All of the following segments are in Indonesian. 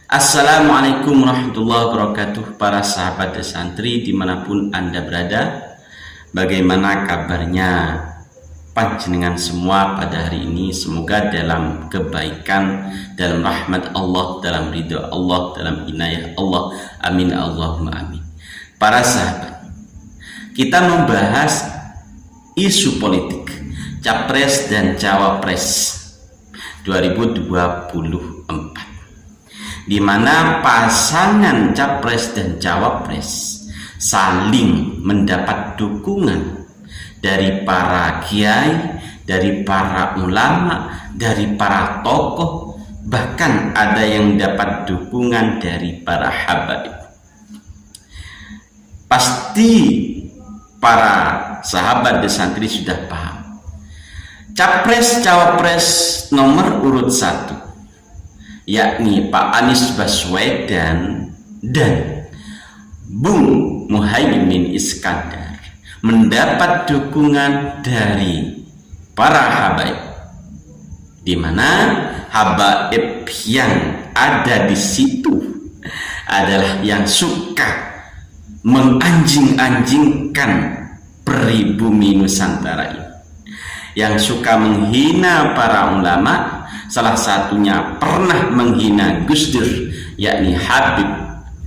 Assalamualaikum warahmatullahi wabarakatuh, para sahabat santri dimanapun Anda berada. Bagaimana kabarnya panjenengan semua pada hari ini? Semoga dalam kebaikan, dalam rahmat Allah, dalam ridho Allah, dalam inayah Allah. Amin Allahumma amin. Para sahabat, kita membahas isu politik Capres dan Cawapres 2024, di mana pasangan Capres dan Cawapres saling mendapat dukungan dari para kiai, dari para ulama, dari para tokoh, bahkan ada yang dapat dukungan dari para habaib. Pasti para sahabat dan santri sudah paham. Capres Cawapres nomor urut 1, yakni Pak Anies Baswedan dan Bung Muhaimin Iskandar, mendapat dukungan dari para habaib, di mana habaib yang ada di situ adalah yang suka menganjing-anjingkan pribumi Nusantara ini, yang suka menghina para ulama. Salah satunya pernah menghina Gus Dur, yakni Habib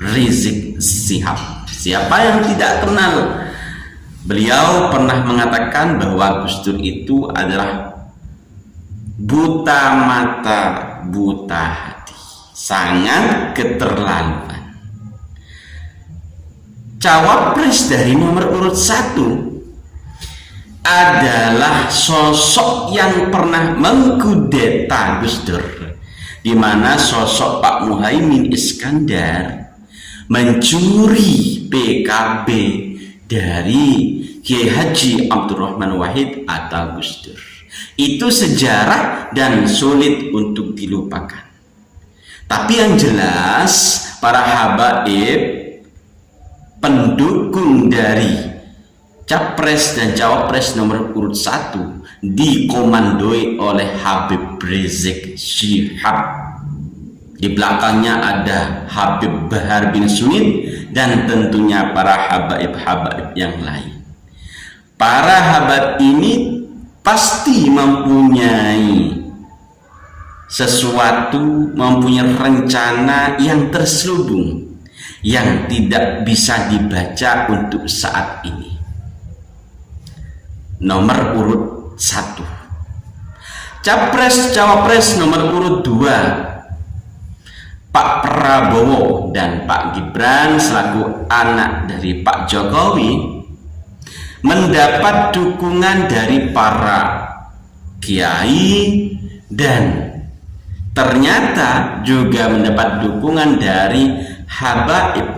Rizik Syihab. Siapa yang tidak kenal? Beliau pernah mengatakan bahwa Gus Dur itu adalah buta mata, buta hati, sangat keterlaluan. Cawapres dari nomor urut 1 adalah sosok yang pernah mengkudeta Gus Dur, di mana sosok Pak Muhaimin Iskandar mencuri PKB dari Kiai Haji Abdurrahman Wahid atau Gus Dur. Itu sejarah dan sulit untuk dilupakan. Tapi yang jelas para habaib pendukung dari Capres dan Cawapres nomor urut 1 dikomandoi oleh Habib Rizik Syihab. Di belakangnya ada Habib Bahar bin Smith dan tentunya para habaib-habaib yang lain. Para habaib ini pasti mempunyai sesuatu, mempunyai rencana yang terselubung, yang tidak bisa dibaca untuk saat ini. Nomor urut 1, Capres Cawapres nomor urut 2, Pak Prabowo dan Pak Gibran selaku anak dari Pak Jokowi mendapat dukungan dari para kiai dan ternyata juga mendapat dukungan dari habaib,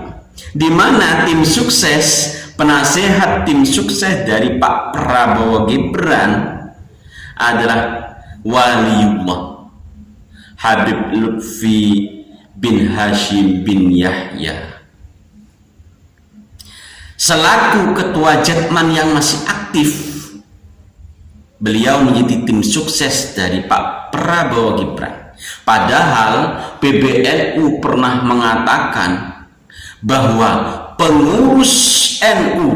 di mana tim sukses, penasehat tim sukses dari Pak Prabowo Gibran adalah Waliullah Habib Lutfi bin Hashim bin Yahya. Selaku ketua Jatman yang masih aktif, beliau menjadi tim sukses dari Pak Prabowo Gibran. Padahal PBNU pernah mengatakan bahwa pengurus NU,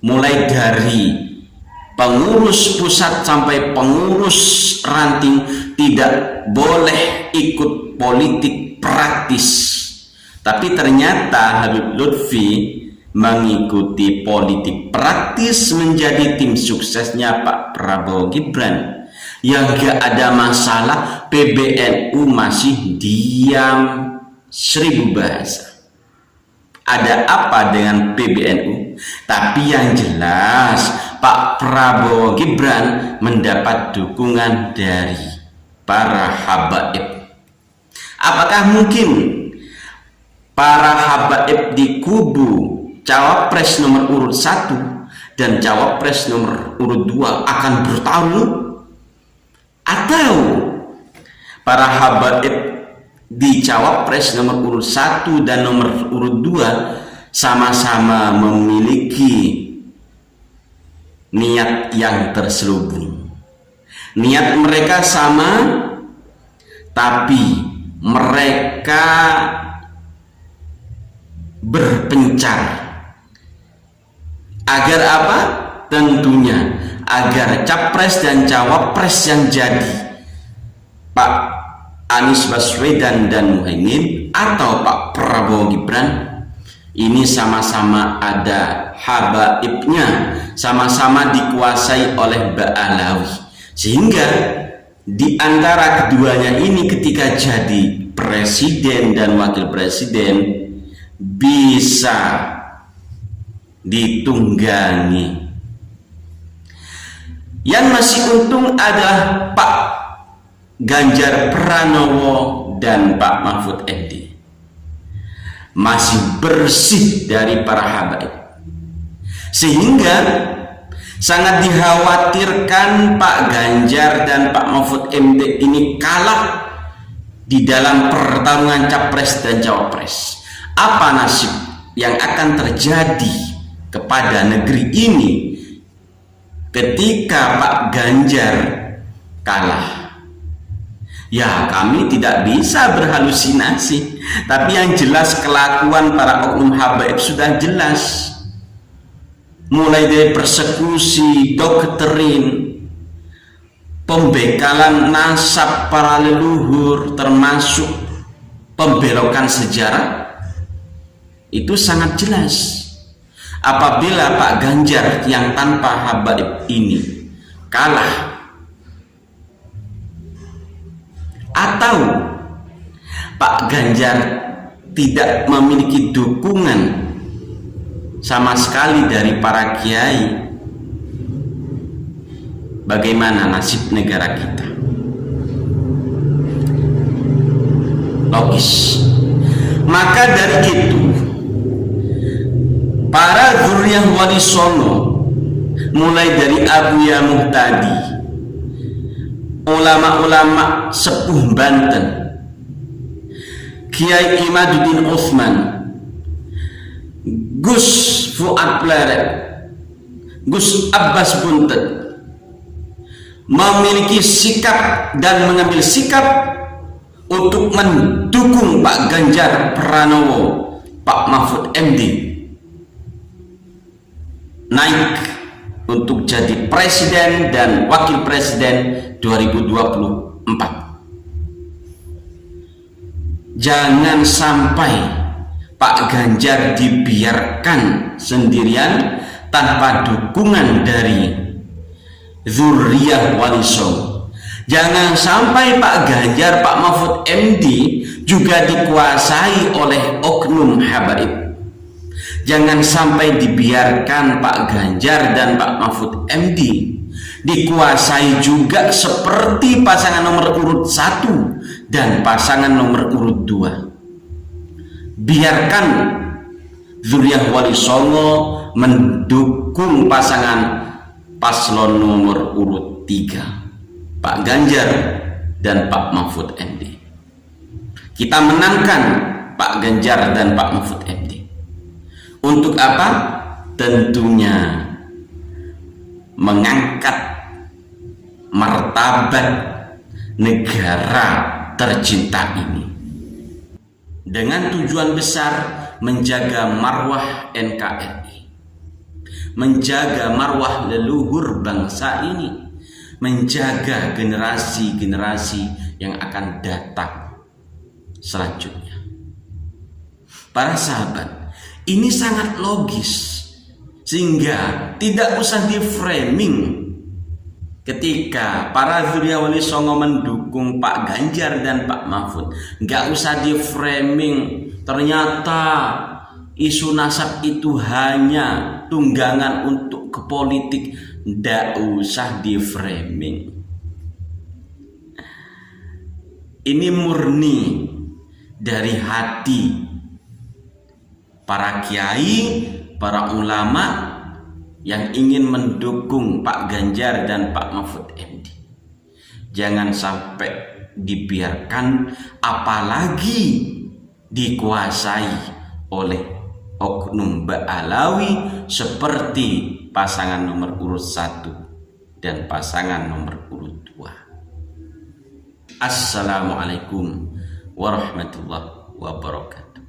mulai dari pengurus pusat sampai pengurus ranting, tidak boleh ikut politik praktis. Tapi ternyata Habib Lutfi mengikuti politik praktis, menjadi tim suksesnya Pak Prabowo Gibran. Yang gak ada masalah, PBNU masih diam 1000 bahasa. Ada apa dengan PBNU? Tapi yang jelas Pak Prabowo Gibran mendapat dukungan dari para habaib. Apakah mungkin para habaib di kubu Cawapres nomor urut 1 dan Cawapres nomor urut 2 akan bertarung? Atau para habaib di Cawapres nomor urut 1 dan nomor urut 2 sama-sama memiliki niat yang terselubung. Niat mereka sama, tapi mereka berpencar. Agar apa? Tentunya agar capres dan cawapres yang jadi Pak Anies Baswedan dan Muhaimin atau Pak Prabowo Gibran ini sama-sama ada habaibnya, sama-sama dikuasai oleh Ba'alawi, sehingga di antara keduanya ini ketika jadi presiden dan wakil presiden bisa ditunggangi. Yang masih untung adalah Pak Ganjar Pranowo dan Pak Mahfud MD, masih bersih dari para habaib, sehingga sangat dikhawatirkan Pak Ganjar dan Pak Mahfud MD ini kalah di dalam pertarungan capres dan cawapres. Apa nasib yang akan terjadi kepada negeri ini ketika Pak Ganjar kalah? Ya, kami tidak bisa berhalusinasi, tapi yang jelas kelakuan para oknum habaib sudah jelas. Mulai dari persekusi, doktrin, pembekalan nasab para leluhur, termasuk pembelokan sejarah, itu sangat jelas. Apabila Pak Ganjar yang tanpa habaib ini kalah, atau Pak Ganjar tidak memiliki dukungan sama sekali dari para kiai, bagaimana nasib negara kita? Logis. Maka dari itu para dzurriyyah Wali Songo, mulai dari Abuya Muhtadi, ulama-ulama sepuh Banten, Kiai Imaduddin Utsman, Gus Fuad Pleret, Gus Abbas Buntet, memiliki sikap dan mengambil sikap untuk mendukung Pak Ganjar Pranowo, Pak Mahfud MD naik untuk jadi presiden dan wakil presiden 2024. Jangan sampai Pak Ganjar dibiarkan sendirian tanpa dukungan dari dzurriyyah Wali Songo. Jangan sampai Pak Ganjar, Pak Mahfud MD juga dikuasai oleh oknum habaib. Jangan sampai dibiarkan Pak Ganjar dan Pak Mahfud MD dikuasai juga seperti pasangan nomor urut 1 dan pasangan nomor urut 2. Biarkan dzurriyyah Wali Songo mendukung pasangan paslon nomor urut 3, Pak Ganjar dan Pak Mahfud MD. Kita menangkan Pak Ganjar dan Pak Mahfud MD. Untuk apa? Tentunya mengangkat martabat negara tercinta ini dengan tujuan besar menjaga marwah NKRI, menjaga marwah leluhur bangsa ini, menjaga generasi-generasi yang akan datang selanjutnya. Para sahabat, ini sangat logis, sehingga tidak usah di framing ketika para dzurriyyah Wali Songo mendukung Pak Ganjar dan Pak Mahfud. Nggak usah di framing ternyata isu nasab itu hanya tunggangan untuk ke politik. Nggak usah di framing. Ini murni dari hati para kiai, para ulama yang ingin mendukung Pak Ganjar dan Pak Mahfud MD. Jangan sampai dibiarkan, apalagi dikuasai oleh oknum Ba'alawi seperti pasangan nomor urut 1 dan pasangan nomor urut 2. Assalamualaikum warahmatullahi wabarakatuh.